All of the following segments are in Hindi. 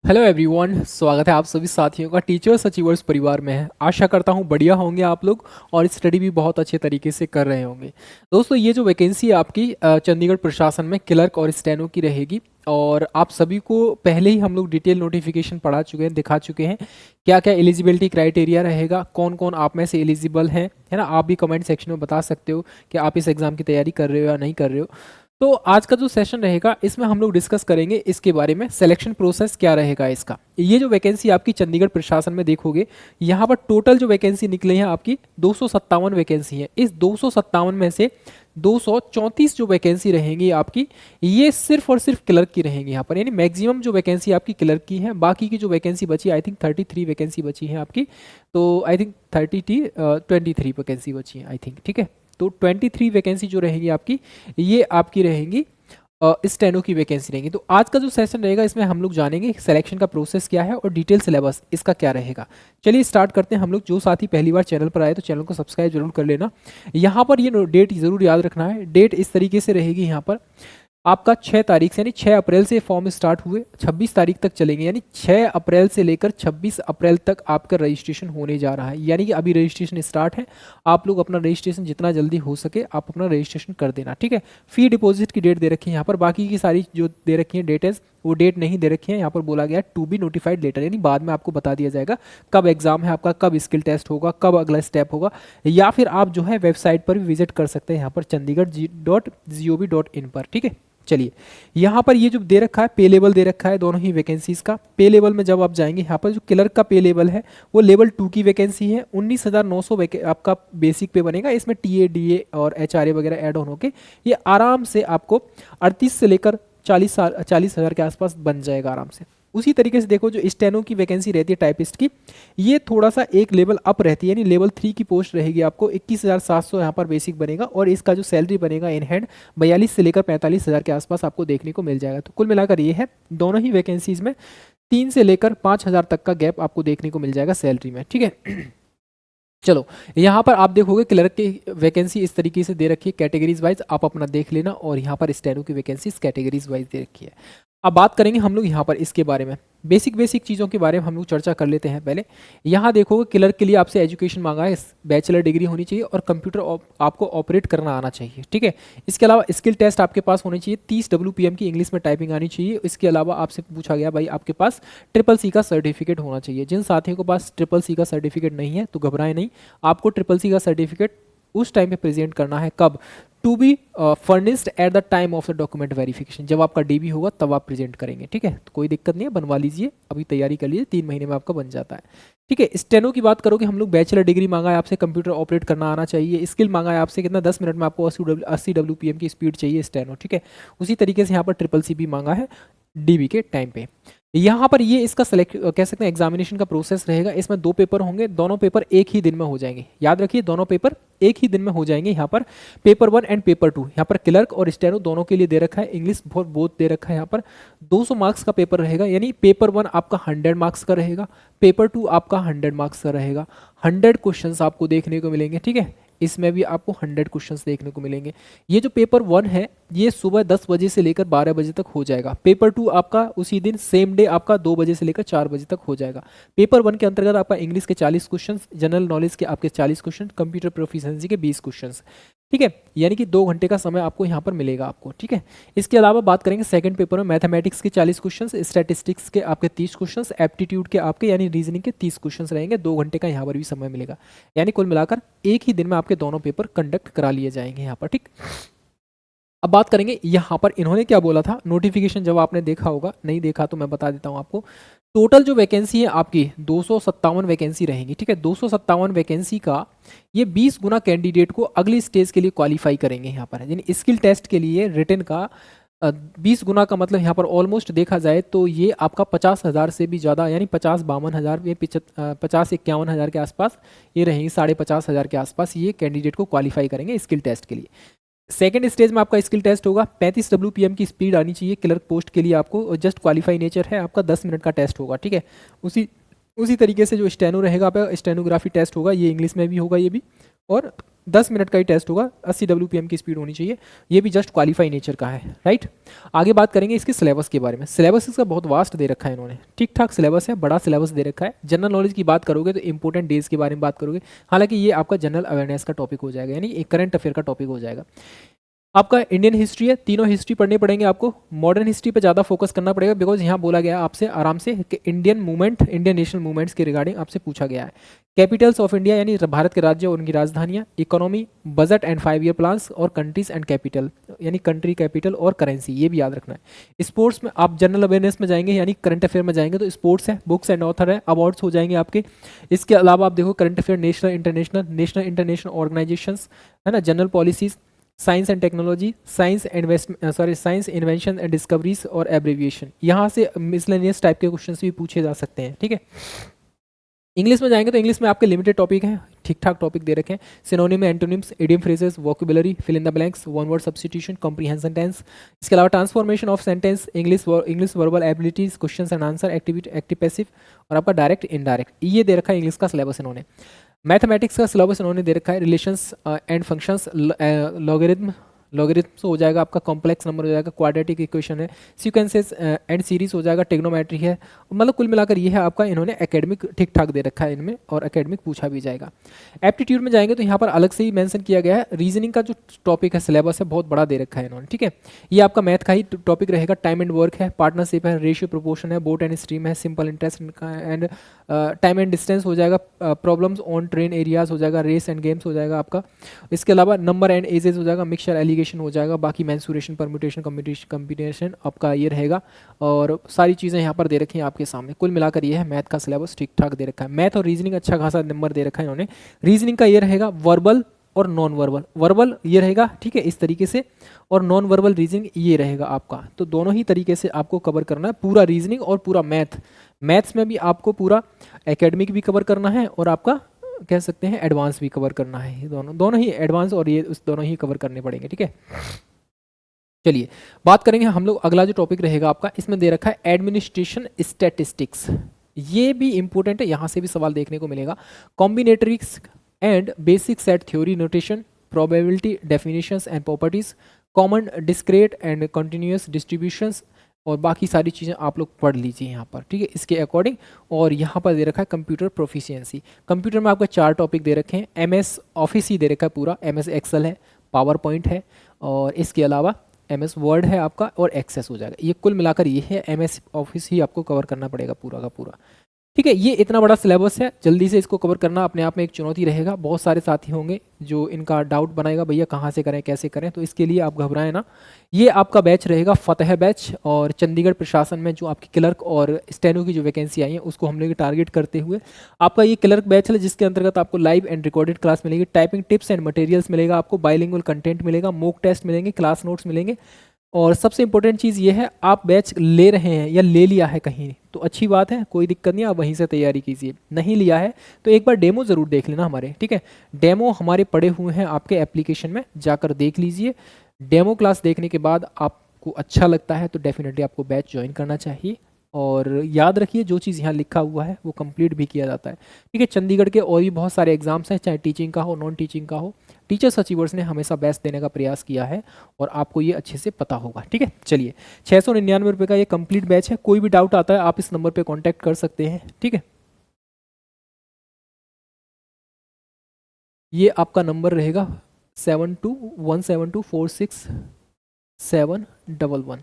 हेलो एवरीवन, स्वागत है आप सभी साथियों का टीचर्स अचीवर्स परिवार में है। आशा करता हूँ बढ़िया होंगे आप लोग और स्टडी भी बहुत अच्छे तरीके से कर रहे होंगे। दोस्तों, ये जो वैकेंसी है आपकी चंडीगढ़ प्रशासन में क्लर्क और स्टेनो की रहेगी और आप सभी को पहले ही हम लोग डिटेल नोटिफिकेशन पढ़ा चुके हैं, दिखा चुके हैं क्या क्या एलिजिबिलिटी क्राइटेरिया रहेगा, कौन कौन आप में से एलिजिबल हैं, है ना। आप भी कमेंट सेक्शन में बता सकते हो कि आप इस एग्ज़ाम की तैयारी कर रहे हो या नहीं कर रहे हो। तो आज का जो सेशन रहेगा इसमें हम लोग डिस्कस करेंगे इसके बारे में, सिलेक्शन प्रोसेस क्या रहेगा इसका। ये जो वैकेंसी आपकी चंडीगढ़ प्रशासन में देखोगे, यहाँ पर टोटल जो वैकेंसी निकली है आपकी 257 वैकेंसी है। इस 257 में से 234 जो वैकेंसी रहेंगी आपकी, ये सिर्फ और सिर्फ क्लर्क की रहेंगी यहाँ पर, यानी मैक्सिमम जो वैकेंसी आपकी क्लर्क की है। बाकी की जो वैकेंसी बची, आई थिंक 33 वैकेंसी बची है आपकी, तो आई थिंक 23 वैकेंसी बची है आई थिंक, ठीक है। तो 23 वैकेंसी जो रहेगी आपकी, ये आपकी रहेंगी स्टेनो की वैकेंसी रहेंगी। तो आज का जो सेशन रहेगा इसमें हम लोग जानेंगे सिलेक्शन का प्रोसेस क्या है और डिटेल सिलेबस इसका क्या रहेगा। चलिए स्टार्ट करते हैं हम लोग। जो साथी पहली बार चैनल पर आए तो चैनल को सब्सक्राइब जरूर कर लेना। यहाँ पर ये डेट जरूर याद रखना है। डेट इस तरीके से रहेगी यहाँ पर आपका 6 तारीख से, यानी 6 अप्रैल से फॉर्म स्टार्ट हुए 26 तारीख तक चलेंगे, यानी 6 अप्रैल से लेकर 26 अप्रैल तक आपका रजिस्ट्रेशन होने जा रहा है। यानी कि अभी रजिस्ट्रेशन स्टार्ट है। आप लोग अपना रजिस्ट्रेशन जितना जल्दी हो सके आप अपना रजिस्ट्रेशन कर देना, ठीक है। फी डिपॉजिट की डेट दे रखी है यहाँ पर, बाकी की सारी जो दे रखी है डेटेज वो डेट नहीं दे रखी है। यहाँ पर बोला गया टू बी नोटिफाइड लेटर, यानी बाद में आपको बता दिया जाएगा कब एग्जाम है आपका, कब स्किल टेस्ट होगा, कब अगला स्टेप होगा। या फिर आप जो है वेबसाइट पर भी विजिट कर सकते हैं यहाँ पर chandigarh.gov.in पर, ठीक है। चलिए, यहाँ पर ये जो दे रखा है पे लेवल दे रखा है दोनों ही वैकेंसीज का। पे लेवल में जब आप जाएंगे यहाँ पर जो क्लर्क का पे लेवल है वो लेवल 2 की वैकेंसी है। 19,900 आपका बेसिक पे बनेगा। इसमें टीए डीए और एचआरए वगैरह ऐड ऑन होके ये आराम से आपको 38 से लेकर 40,000 के आसपास बन जाएगा आराम से। उसी तरीके से देखो जो स्टेनो की वैकेंसी रहती है टाइपिस्ट की, ये थोड़ा सा एक लेवल अप रहती है, यानी लेवल 3 की पोस्ट रहेगी आपको। 21,700 यहाँ पर बेसिक बनेगा और इसका जो सैलरी बनेगा इन हैंड 42 से लेकर 45,000 के आसपास आपको देखने को मिल जाएगा। तो कुल मिलाकर ये है, दोनों ही वैकेंसीज में 3 से लेकर 5,000 तक का गैप आपको देखने को मिल जाएगा सैलरी में, ठीक है। चलो, यहाँ पर आप देखोगे क्लर्क की वैकेंसी इस तरीके से दे रखी है कैटेगरीज वाइज, आप अपना देख लेना। और यहाँ पर स्टेनो की वैकेंसी कैटेगरीज वाइज दे रखी है। अब बात करेंगे हम लोग यहाँ पर इसके बारे में, बेसिक चीज़ों के बारे में हम लोग चर्चा कर लेते हैं पहले। यहाँ देखोगे क्लर्क के लिए आपसे एजुकेशन मांगा है, बैचलर डिग्री होनी चाहिए और कंप्यूटर आपको ऑपरेट करना आना चाहिए, ठीक है। इसके अलावा स्किल टेस्ट आपके पास होनी चाहिए, 30 WPM की इंग्लिश में टाइपिंग आनी चाहिए। इसके अलावा आपसे पूछा गया भाई आपके पास CCC का सर्टिफिकेट होना चाहिए। जिन साथियों के पास CCC का सर्टिफिकेट नहीं है तो घबराएं नहीं, आपको CCC का सर्टिफिकेट उस टाइम पे प्रेजेंट करना है, कब, to be furnished at the time of the document verification. जब आपका DB होगा तब आप प्रेजेंट करेंगे, ठीक है। तो कोई दिक्कत नहीं है, बनवा लीजिए, अभी तैयारी कर लीजिए, 3 महीने में आपका बन जाता है, ठीक है। स्टेनो की बात करोगे हम लोग, बैचलर डिग्री मांगा है आपसे, कंप्यूटर ऑपरेट करना आना चाहिए। स्किल मांगा है आपसे कितना, 10 मिनट में आपको 80 WPM की स्पीड चाहिए स्टेनो, ठीक है। उसी तरीके से यहाँ पर CCC भी मांगा है DB के टाइम पे। यहाँ पर ये इसका सेलेक्ट कह सकते हैं एग्जामिनेशन का प्रोसेस रहेगा। इसमें 2 पेपर होंगे, दोनों पेपर एक ही दिन में हो जाएंगे। याद रखिए, दोनों पेपर एक ही दिन में हो जाएंगे। यहाँ पर पेपर 1 एंड पेपर 2, यहाँ पर क्लर्क और स्टेनो दोनों के लिए दे रखा है। इंग्लिश फॉर बोथ दे रखा है। यहाँ पर 200 मार्क्स का पेपर रहेगा, यानी पेपर 1 आपका 100 मार्क्स का रहेगा, पेपर 2 आपका 100 मार्क्स का रहेगा। 100 क्वेश्चन आपको देखने को मिलेंगे, ठीक है। इसमें भी आपको 100 क्वेश्चंस देखने को मिलेंगे। ये जो पेपर 1 है ये सुबह 10 बजे से लेकर 12 बजे तक हो जाएगा। पेपर 2 आपका उसी दिन सेम डे आपका 2 बजे से लेकर 4 बजे तक हो जाएगा। पेपर 1 के अंतर्गत आपका इंग्लिश के 40 क्वेश्चंस, जनरल नॉलेज के आपके 40 क्वेश्चन, कंप्यूटर प्रोफिशिएंसी के 20 क्वेश्चंस, ठीक है। यानी कि 2 घंटे का समय आपको यहाँ पर मिलेगा आपको, ठीक है। इसके अलावा बात करेंगे सेकंड पेपर में, मैथमेटिक्स के 40 क्वेश्चंस, स्टैटिस्टिक्स के आपके 30 क्वेश्चंस, एप्टीट्यूड के आपके यानी रीजनिंग के 30 क्वेश्चंस रहेंगे। 2 घंटे का यहाँ पर भी समय मिलेगा, यानी कुल मिलाकर एक ही दिन में आपके दोनों पेपर कंडक्ट करा लिए जाएंगे यहाँ पर, ठीक। अब बात करेंगे यहाँ पर इन्होंने क्या बोला था। नोटिफिकेशन जब आपने देखा होगा, नहीं देखा तो मैं बता देता हूँ आपको। टोटल जो वैकेंसी है आपकी 257 वैकेंसी रहेंगी, ठीक है। 257 वैकेंसी का ये 20 गुना कैंडिडेट को अगली स्टेज के लिए क्वालिफाई करेंगे यहाँ पर, यानी स्किल टेस्ट के लिए रिटन का 20 गुना का मतलब यहाँ पर ऑलमोस्ट देखा जाए तो ये आपका 50,000 से भी ज़्यादा, यानी 50-52,000 ये 50-51,000 के आसपास ये रहेंगे, 50,500 के आसपास ये कैंडिडेट को क्वालिफाई करेंगे स्किल टेस्ट के लिए। सेकंड स्टेज में आपका स्किल टेस्ट होगा। 35 WPM की स्पीड आनी चाहिए क्लर्क पोस्ट के लिए आपको, जस्ट क्वालिफाई नेचर है आपका, 10 मिनट का टेस्ट होगा, ठीक है। उसी तरीके से जो स्टेनो रहेगा आपका, स्टेनोग्राफी टेस्ट होगा, ये इंग्लिश में भी होगा ये भी, और 10 मिनट का ही टेस्ट होगा, 80 WPM की स्पीड होनी चाहिए, ये भी जस्ट क्वालिफाई नेचर का है, राइट। आगे बात करेंगे इसके सिलेबस के बारे में। सिलेबस इसका बहुत वास्ट दे रखा है इन्होंने, ठीक ठाक सिलेबस है, बड़ा सिलेबस दे रखा है। जनरल नॉलेज की बात करोगे तो इंपॉर्टेंट डेज के बारे में बात करोगे, हालांकि ये आपका जनरल अवेयरनेस का टॉपिक हो जाएगा, यानी एक करंट अफेयर का टॉपिक हो जाएगा। आपका इंडियन हिस्ट्री है, तीनों हिस्ट्री पढ़ने पड़ेंगे आपको। मॉडर्न हिस्ट्री पे ज़्यादा फोकस करना पड़ेगा, बिकॉज यहाँ बोला गया है आपसे आराम से कि Indian movement, Indian national movements के रिगार्डिंग आपसे पूछा गया है। कैपिटल्स ऑफ इंडिया यानी भारत के राज्य और उनकी राजधानियाँ, economy, budget and 5 year plans, और कंट्रीज एंड कैपिटल यानी कंट्री, कैपिटल और करेंसी, ये भी याद रखना है। स्पोर्ट्स में आप जनरल अवेयरनेस में जाएंगे यानी करंट अफेयर में जाएंगे तो स्पोर्ट्स है, बुक्स एंड ऑथर है, अवार्ड्स हो जाएंगे आपके। इसके अलावा आप देखो current affair national international organisations है ना, general policies, science and technology, science invention and discoveries और एब्रिविएशन, यहाँ से मिसलेनियस टाइप के क्वेश्चंस भी पूछे जा सकते हैं, ठीक है। इंग्लिश में जाएंगे तो इंग्लिश में आपके लिमिटेड टॉपिक हैं, ठीक ठाक टॉपिक दे रखे हैं। Synonym, antonyms, idiom phrases, vocabulary, fill in the blanks, one word substitution, comprehension tense. इसके अलावा transformation of sentence, English verbal abilities, questions and answer, active passive, और आपका डायरेक्ट इनडायरेक्ट, ये दे रखा है इंग्लिश का सिलेबस इन्होंने। मैथमेटिक्स का सिलेबस इन्होंने दे रखा है, रिलेशंस एंड फंक्शंस, लॉगरिथम्स हो जाएगा आपका, कॉम्प्लेक्स नंबर हो जाएगा, क्वाड्रेटिक इक्वेशन है, सीक्वेंसेस एंड सीरीज हो जाएगा, ट्रिग्नोमेट्री है। मतलब कुल मिलाकर ये है आपका, इन्होंने एकेडमिक ठीक ठाक दे रखा है इनमें, और एकेडमिक पूछा भी जाएगा। एप्टीट्यूड में जाएंगे तो यहाँ पर अलग से ही मेंशन किया गया है, रीजनिंग का जो टॉपिक है, सिलेबस है, बहुत बड़ा दे रखा है इन्होंने, ठीक है। ये आपका मैथ का ही टॉपिक रहेगा, टाइम एंड वर्क है, पार्टनरशिप है, रेशियो प्रोपोर्शन है, बोट एंड स्ट्रीम है, simple interest and time and distance हो जाएगा, प्रॉब्लम्स ऑन ट्रेन एरियाज हो जाएगा, रेस एंड गेम्स हो जाएगा आपका। इसके अलावा नंबर एंड एजेस हो जाएगा, मिक्सचर एलिगेशन हो जाएगा, बाकी मेंसुरेशन, परम्यूटेशन, कम्बिनेशन आपका ये रहेगा, और सारी चीज़ें यहाँ पर दे रखी हैं आपके सामने। कुल मिलाकर ये है मैथ का सिलेबस, ठीक ठाक दे रखा है। मैथ और रीजनिंग अच्छा खासा नंबर दे रखा है इन्होंने। रीजनिंग का ये रहेगा वर्बल और नॉन वर्बल, वर्बल ये रहेगा, ठीक है, इस तरीके से, और नॉन वर्बल रीजनिंग ये रहेगा आपका। तो दोनों ही तरीके से आपको कवर करना है, पूरा रीजनिंग और पूरा मैथ। मैथ्स में भी आपको पूरा एकेडमिक भी कवर करना है, और आपका कह सकते हैं एडवांस भी कवर करना है, ये दोनों ही एडवांस और ये उस दोनों ही कवर करने पड़ेंगे, ठीक है। चलिए बात करेंगे हम लोग, अगला जो टॉपिक रहेगा आपका, इसमें दे रखा है एडमिनिस्ट्रेशन स्टैटिस्टिक्स। ये भी इंपॉर्टेंट है, यहाँ से भी सवाल देखने को मिलेगा। Combinatorics and basic set theory, notation, probability, definitions and properties, common, discrete and continuous distributions, और बाकी सारी चीज़ें आप लोग पढ़ लीजिए यहाँ पर, ठीक है, इसके अकॉर्डिंग। और यहाँ पर दे रखा है कंप्यूटर प्रोफिशिएंसी। कंप्यूटर में आपको 4 टॉपिक दे रखे हैं, MS ऑफिस ही दे रखा है पूरा, MS एक्सेल है, पावर पॉइंट है, और इसके अलावा MS वर्ड है आपका, और एक्सेस हो जाएगा। ये कुल मिलाकर ये है, MS ऑफिस ही आपको कवर करना पड़ेगा पूरा का पूरा, ठीक है। ये इतना बड़ा सिलेबस है, जल्दी से इसको कवर करना अपने आप में एक चुनौती रहेगा। बहुत सारे साथी होंगे जो इनका डाउट बनाएगा, भैया कहाँ से करें, कैसे करें, तो इसके लिए आप घबराएं ना। ये आपका बैच रहेगा फतेह बैच, और चंडीगढ़ प्रशासन में जो आपकी क्लर्क और स्टेनो की जो वैकेंसी आई है उसको हम लोग टारगेट करते हुए आपका ये क्लर्क बैच है, जिसके अंतर्गत आपको लाइव एंड रिकॉर्डेड क्लास मिलेगी, टाइपिंग टिप्स एंड मटेरियल्स मिलेगा, आपको बाइलिंगुअल कंटेंट मिलेगा, मॉक टेस्ट मिलेंगे, क्लास नोट्स मिलेंगे, और सबसे इंपॉर्टेंट चीज़ ये है, आप बैच ले रहे हैं या ले लिया है कहीं तो अच्छी बात है, कोई दिक्कत नहीं, आप वहीं से तैयारी कीजिए। नहीं लिया है तो एक बार डेमो ज़रूर देख लेना हमारे, ठीक है। डेमो हमारे पड़े हुए हैं आपके एप्लीकेशन में, जाकर देख लीजिए। डेमो क्लास देखने के बाद आपको अच्छा लगता है तो डेफिनेटली आपको बैच ज्वाइन करना चाहिए। और याद रखिए जो चीज़ यहाँ लिखा हुआ है वो कंप्लीट भी किया जाता है, ठीक है। चंडीगढ़ के और भी बहुत सारे एग्जाम्स हैं, चाहे टीचिंग का हो, नॉन टीचिंग का हो, टीचर्स अचीवर्स ने हमेशा बेस्ट देने का प्रयास किया है, और आपको ये अच्छे से पता होगा, ठीक है। चलिए 699 रुपये का ये कंप्लीट बैच है। कोई भी डाउट आता है आप इस नंबर पर कॉन्टैक्ट कर सकते हैं, ठीक है। ये आपका नंबर रहेगा 7217246711।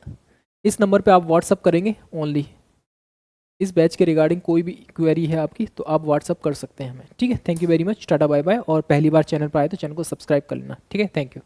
इस नंबर पे आप व्हाट्सअप करेंगे ओनली। इस बैच के रिगार्डिंग कोई भी क्वेरी है आपकी तो आप व्हाट्सअप कर सकते हैं हमें, ठीक है। Thank you very much, ta-ta bye bye. और पहली बार चैनल पर आए तो चैनल को सब्सक्राइब कर लेना, ठीक है। Thank you.